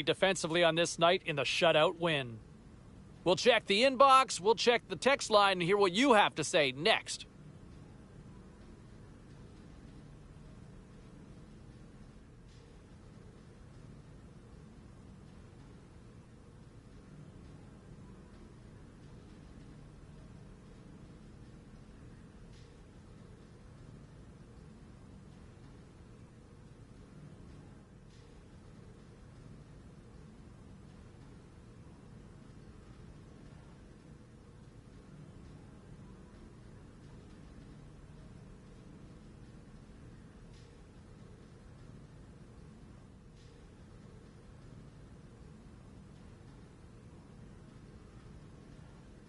defensively on this night in the shutout win. We'll check the inbox, we'll check the text line, and hear what you have to say next.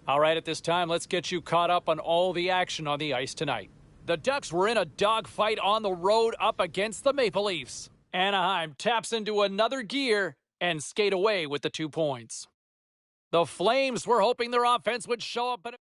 All right, at this time, let's get you caught up on all the action on the ice tonight. The Ducks were in a dogfight on the road up against the Maple Leafs. Anaheim taps into another gear and skate away with the 2 points. The Flames were hoping their offense would show up, but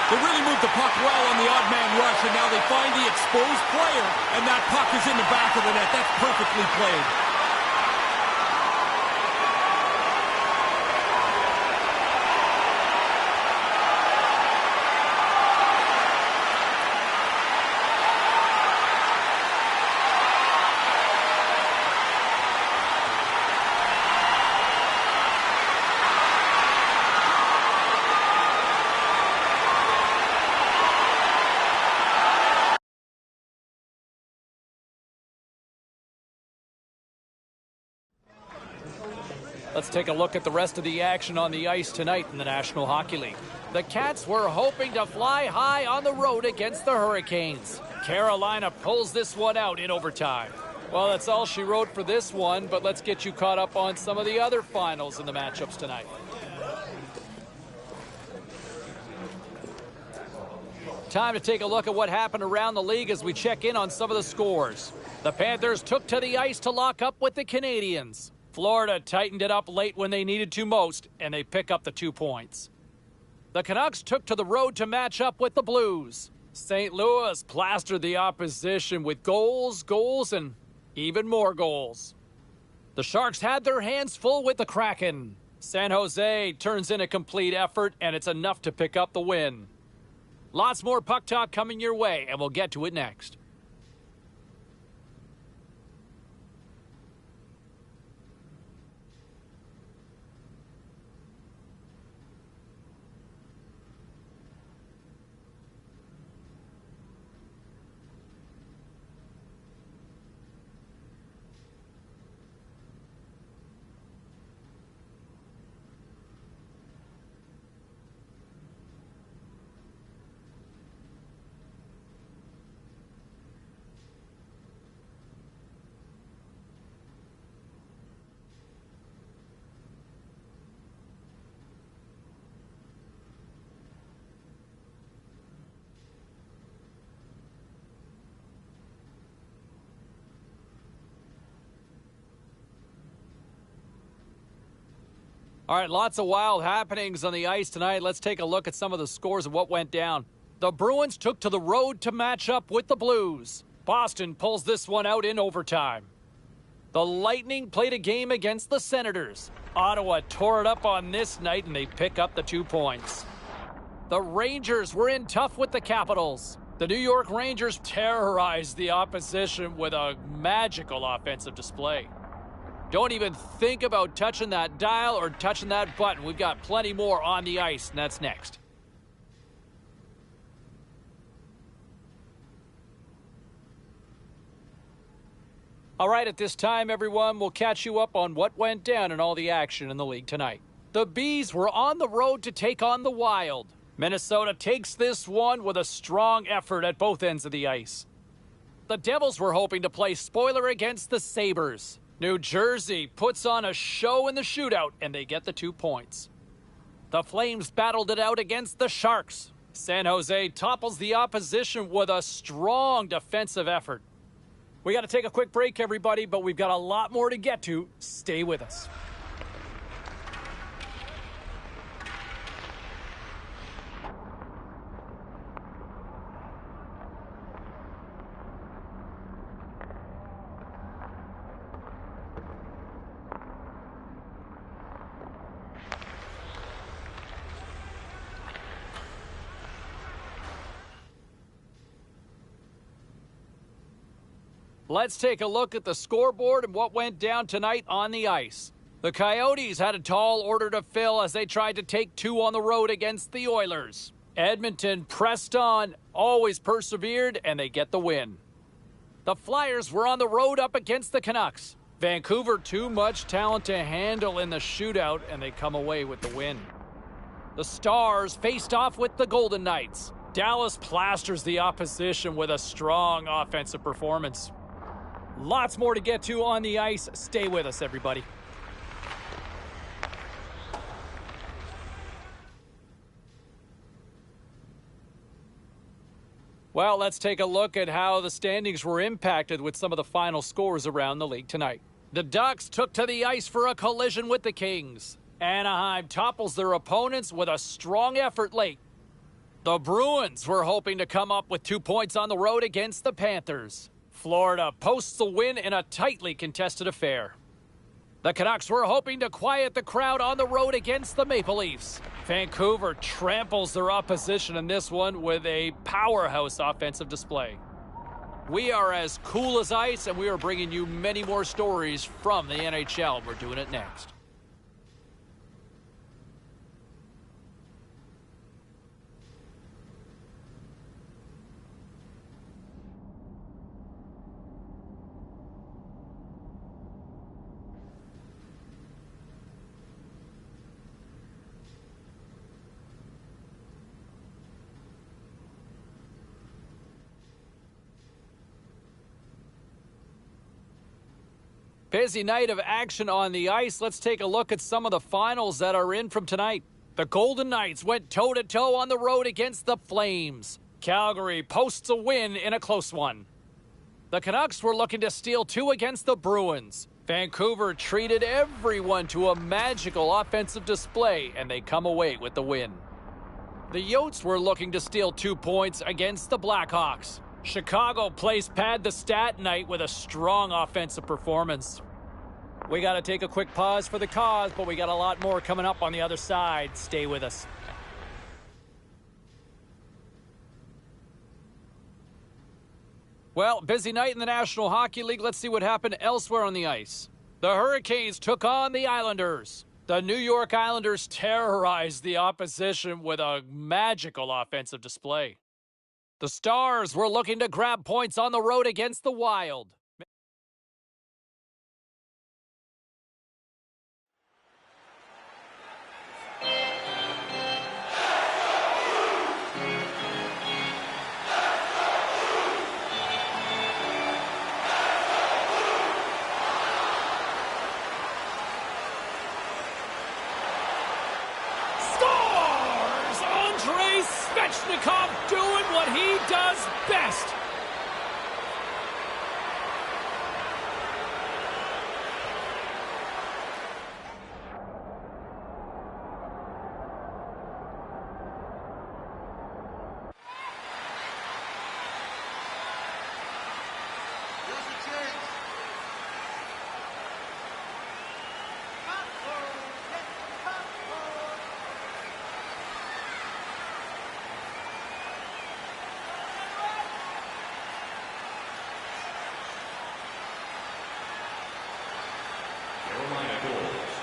They really moved the puck well on the odd man rush, and now they find the exposed player, and that puck is in the back of the net. That's perfectly played. let's take a look at the rest of the action on the ice tonight in the National Hockey League. The Cats were hoping to fly high on the road against the Hurricanes. Carolina pulls this one out in overtime. Well, that's all she wrote for this one, but let's get you caught up on some of the other finals in the matchups tonight. Time to take a look at what happened around the league as we check in on some of the scores. The Panthers took to the ice to lock up with the Canadiens. Florida tightened it up late when they needed to most, and they pick up the 2 points. The Canucks took to the road to match up with the Blues. St. Louis plastered the opposition with goals, and even more goals. The Sharks had their hands full with the Kraken. San Jose turns in a complete effort, and it's enough to pick up the win. Lots more puck talk coming your way, and we'll get to it next. All right, lots of wild happenings on the ice tonight. Let's take a look at some of the scores of what went down. The Bruins took to the road to match up with the Blues. Boston pulls this one out in overtime. The Lightning played a game against the Senators. Ottawa tore it up on this night, and they pick up the 2 points. The Rangers were in tough with the Capitals. The New York Rangers terrorized the opposition with a magical offensive display. Don't even think about touching that dial or touching that button. We've got plenty more on the ice, and that's next. All right, at this time, everyone, we'll catch you up on what went down in all the action in the league tonight. The Bees were on the road to take on the Wild. Minnesota takes this one with a strong effort at both ends of the ice. The Devils were hoping to play spoiler against the Sabres. New Jersey puts on a show in the shootout, and they get the 2 points. The Flames battled it out against the Sharks. San Jose topples the opposition with a strong defensive effort. We got to take a quick break, everybody, but we've got a lot more to get to. Stay with us. Let's take a look at the scoreboard and what went down tonight on the ice. The Coyotes had a tall order to fill as they tried to take 2 on the road against the Oilers. Edmonton pressed on, always persevered, and they get the win. The Flyers were on the road up against the Canucks. Vancouver too much talent to handle in the shootout, and they come away with the win. The Stars faced off with the Golden Knights. Dallas plasters the opposition with a strong offensive performance. Lots more to get to on the ice. Stay with us, everybody. Well, let's take a look at how the standings were impacted with some of the final scores around the league tonight. The Ducks took to the ice for a collision with the Kings. Anaheim topples their opponents with a strong effort late. The Bruins were hoping to come up with 2 points on the road against the Panthers. Florida posts the win in a tightly contested affair. The Canucks were hoping to quiet the crowd on the road against the Maple Leafs. Vancouver tramples their opposition in this one with a powerhouse offensive display. We are as cool as ice, and we are bringing you many more stories from the NHL. We're doing it next. Busy night of action on the ice. Let's take a look at some of the finals that are in from tonight. The Golden Knights went toe-to-toe on the road against the Flames. Calgary posts a win in a close one. The Canucks were looking to steal 2 against the Bruins. Vancouver treated everyone to a magical offensive display, and they come away with the win. The Yotes were looking to steal 2 points against the Blackhawks. Chicago plays pad the stat night with a strong offensive performance. We got to take a quick pause for the cause, but we got a lot more coming up on the other side. Stay with us. Well, busy night in the National Hockey League. Let's see what happened elsewhere on the ice. The Hurricanes took on the Islanders. The New York Islanders terrorized the opposition with a magical offensive display. The Stars were looking to grab points on the road against the Wild. Svechnikov doing what he does best.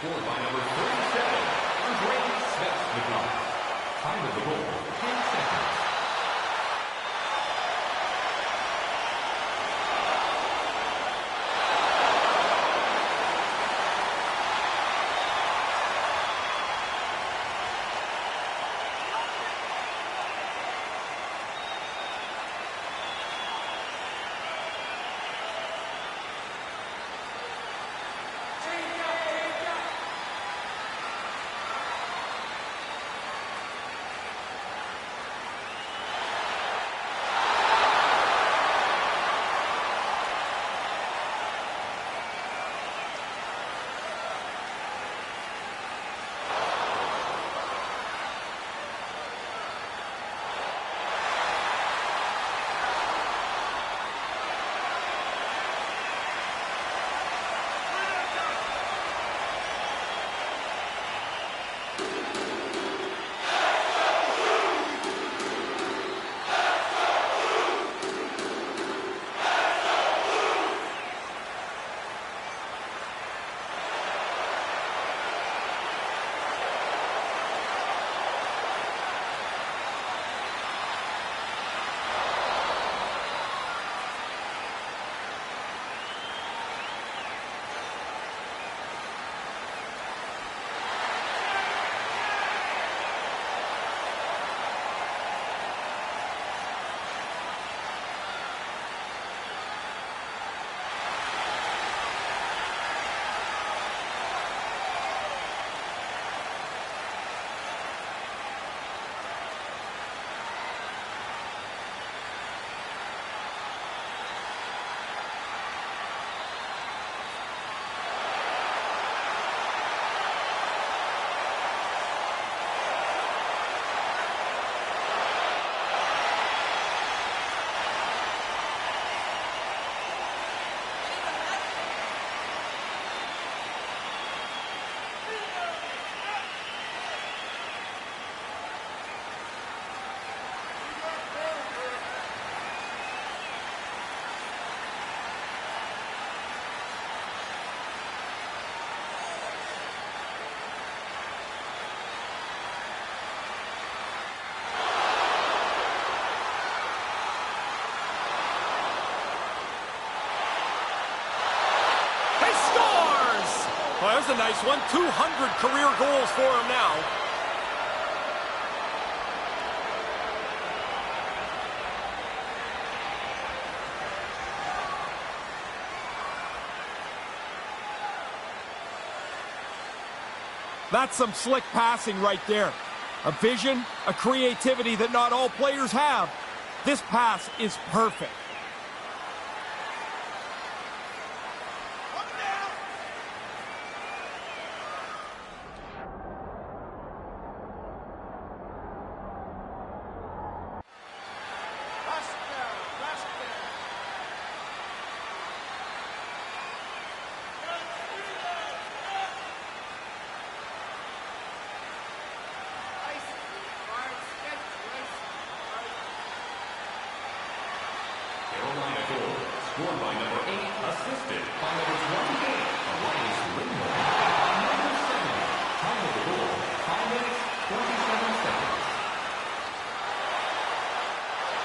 Scored by number 37, Svechnikov. Time of the goal, 10 seconds. Well, there's a nice one. 200 career goals for him now. That's some slick passing right there. A vision, a creativity that not all players have. This pass is perfect. Scored by number 8, assisted by number 28, Elias Lindholm. Number 7, time of the goal, 5 minutes, 47 seconds.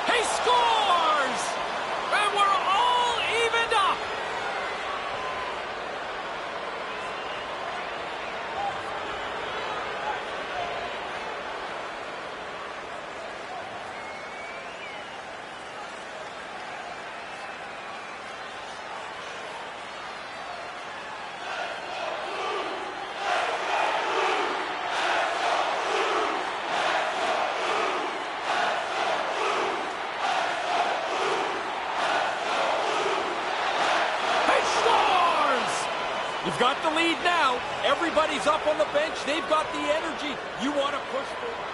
He scores! And we're all evened up! You've got the lead now. Everybody's up on the bench. They've got the energy. You want to push forward.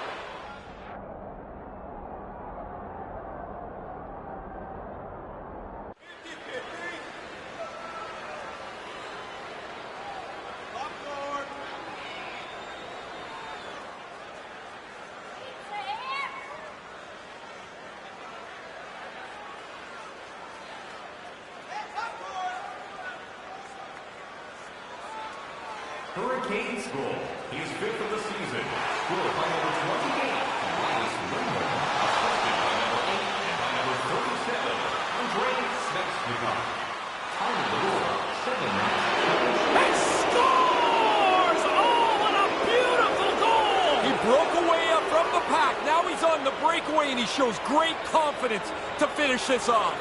Hurricanes goal. He is 5th of the season. Scored by number 28, Elias Lindholm. Assisted by number 8 and by number 37, Andre Svechnikov. Time of the goal, 7 minutes. He scores! Oh, what a beautiful goal! He broke away up from the pack. Now he's on the breakaway, and he shows great confidence to finish this off.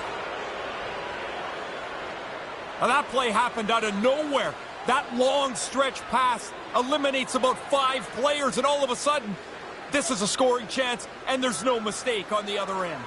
Now that play happened out of nowhere. That long stretch pass eliminates about 5 players, and all of a sudden, this is a scoring chance, and there's no mistake on the other end.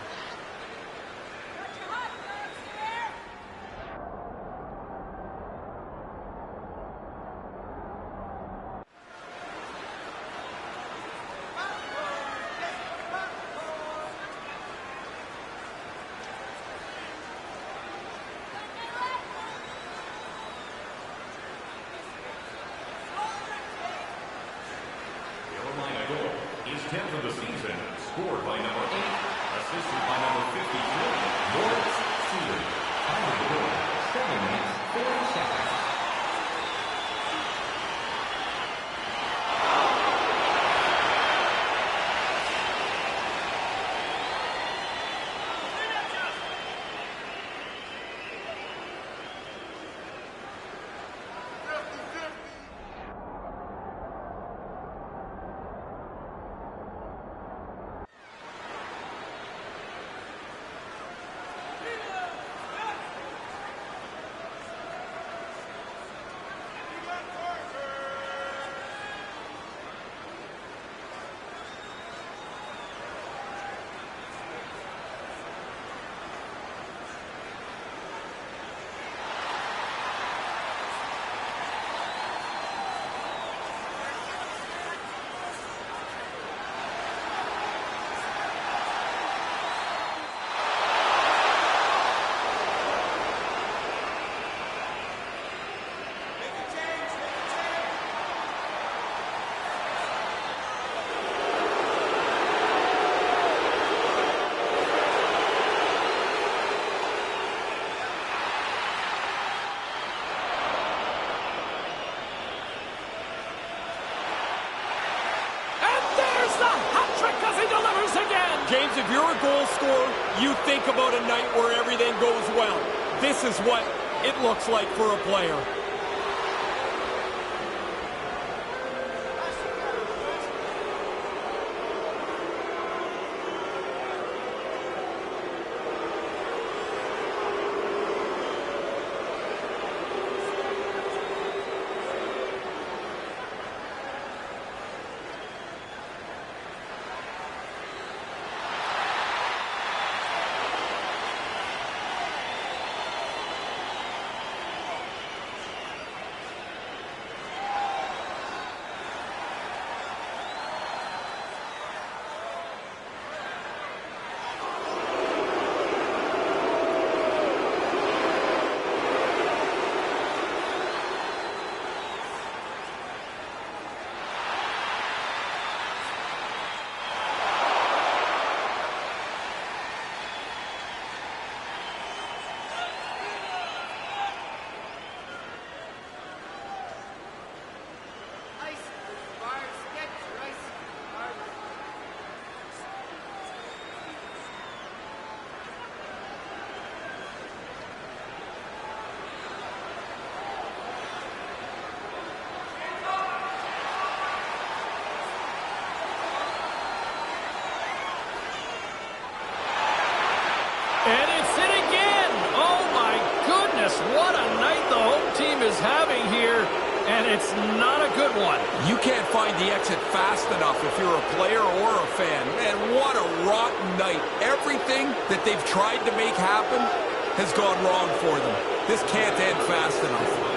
His 10th of the season, scored by number 8, assisted by number 53, Moritz Seeley. Time of the goal, 7 minutes, 40 seconds. James, if you're a goal scorer, you think about a night where everything goes well. This is what it looks like for a player. and it's not a good one. You can't find the exit fast enough if you're a player or a fan. Man, what a rotten night. Everything that they've tried to make happen has gone wrong for them. This can't end fast enough.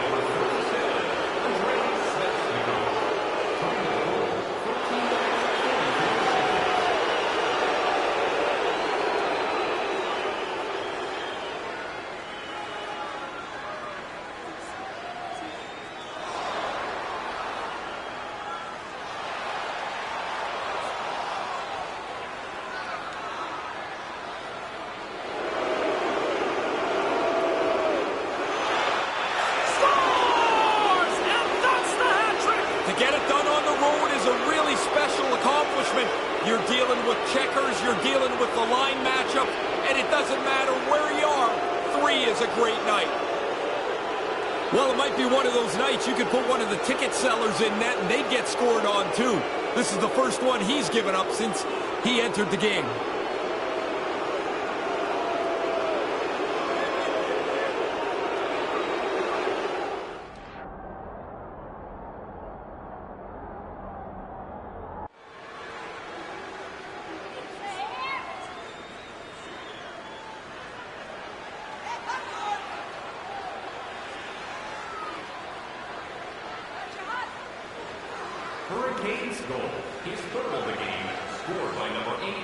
Get it done on the road is a really special accomplishment. You're dealing with checkers, you're dealing with the line matchup, and it doesn't matter where you are. 3 is a great night. Well, it might be one of those nights you could put one of the ticket sellers in net and they'd get scored on too. This is the first one he's given up since he entered the game. Hurricanes goal. His third of the game, scored by number 8,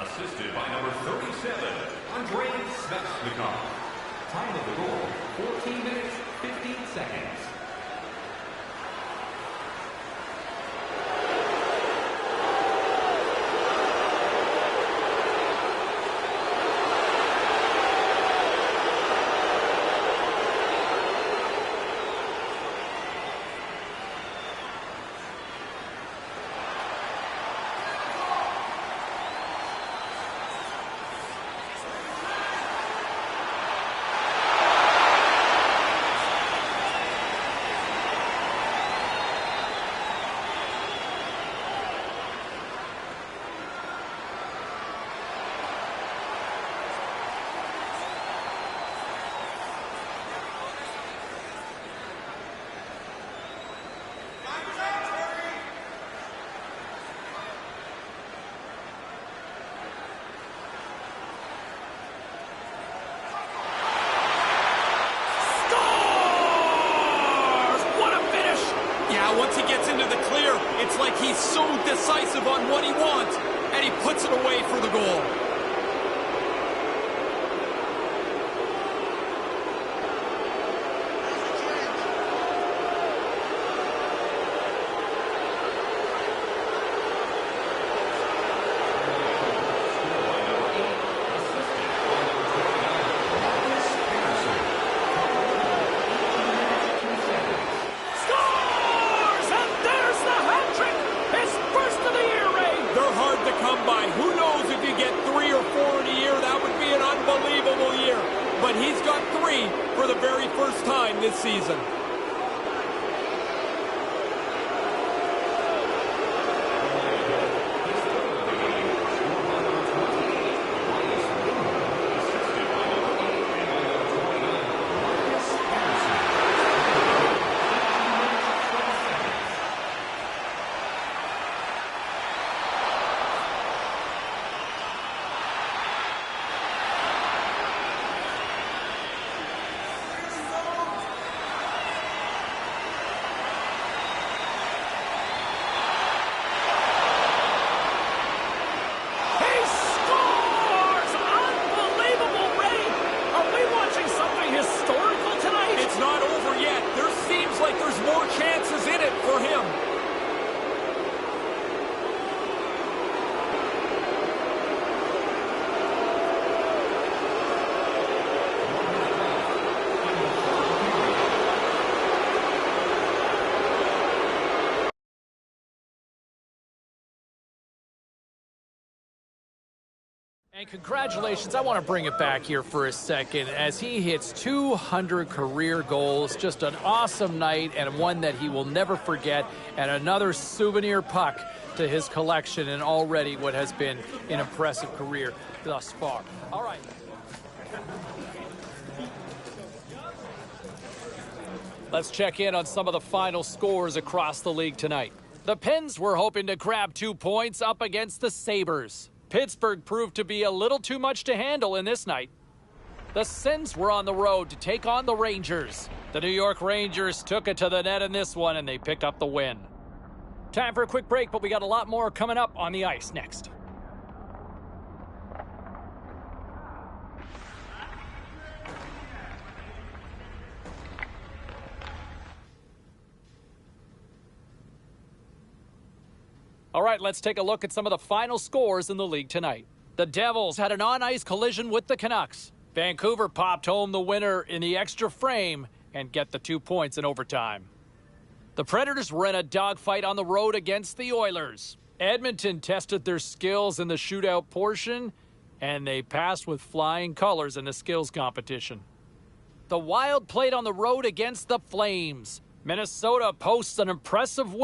assisted by number 37, Andrei Svechnikov. Time of the goal, 14 minutes, 15 seconds. Once he gets into the clear, it's like he's so decisive on what he wants, and he puts it away for the goal. Who knows if you get 3 or 4 in a year, that would be an unbelievable year. But he's got 3 for the very first time this season. And congratulations, I want to bring it back here for a second as he hits 200 career goals. Just an awesome night and one that he will never forget, and another souvenir puck to his collection, and already what has been an impressive career thus far. All right. Let's check in on some of the final scores across the league tonight. The Pens were hoping to grab 2 points up against the Sabres. Pittsburgh proved to be a little too much to handle in this night. The Sens were on the road to take on the Rangers. The New York Rangers took it to the net in this one, and they pick up the win. Time for a quick break, but we got a lot more coming up on the ice next. All right, let's take a look at some of the final scores in the league tonight. The Devils had an on-ice collision with the Canucks. Vancouver popped home the winner in the extra frame and get the 2 points in overtime. The Predators were in a dogfight on the road against the Oilers. Edmonton tested their skills in the shootout portion, and they passed with flying colors in the skills competition. The Wild played on the road against the Flames. Minnesota posts an impressive win